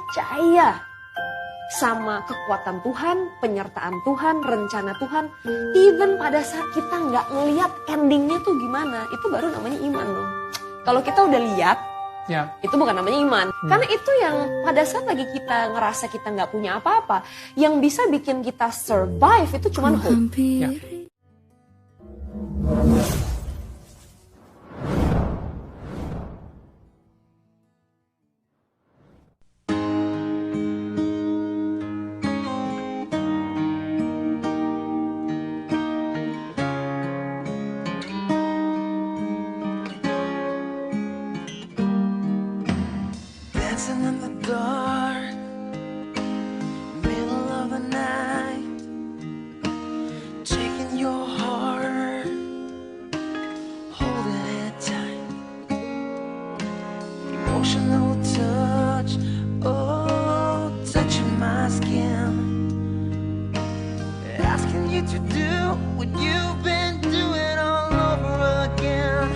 percaya sama kekuatan Tuhan, penyertaan Tuhan, rencana Tuhan. Even pada saat kita nggak ngeliat endingnya tuh gimana, itu baru namanya iman loh. Kalau kita udah lihat, Ya. itu bukan namanya iman. Karena itu yang pada saat lagi kita ngerasa kita nggak punya apa-apa, yang bisa bikin kita survive itu cuma hope. Ya. Dancing in the dark, middle of the night, taking your heart, holding it tight, emotional touch, oh, touching my skin, asking you to do what you've been doing all over again.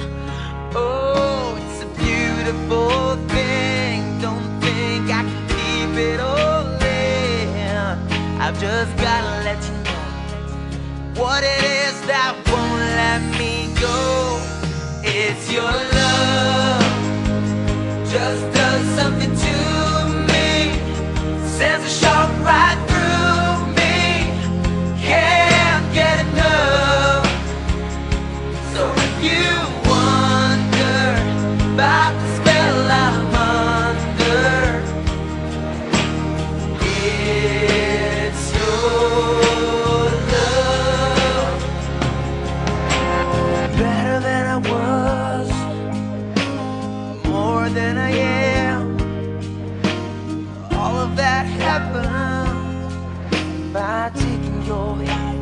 Oh, it's a beautiful thing. Don't think I can keep it all in. I've just gotta let you know what it is that won't let me go. It's your love, just does something to me, sends a shock right through me. Can't get enough. So if you wonder about the spell I'm under, it's your love. Better than I was, more than I am. All of that happened by taking your hand.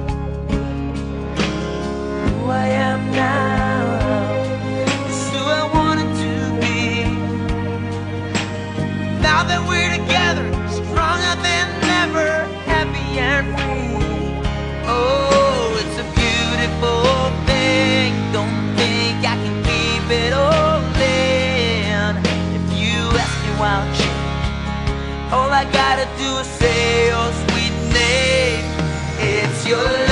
Who I am now is who I wanted to be. Now that we're together, stronger than ever, happy and free. Oh, it's a beautiful thing. Don't think I can keep it all in. If you ask me why I'll change, all I gotta do is say your sweet name. It's your love.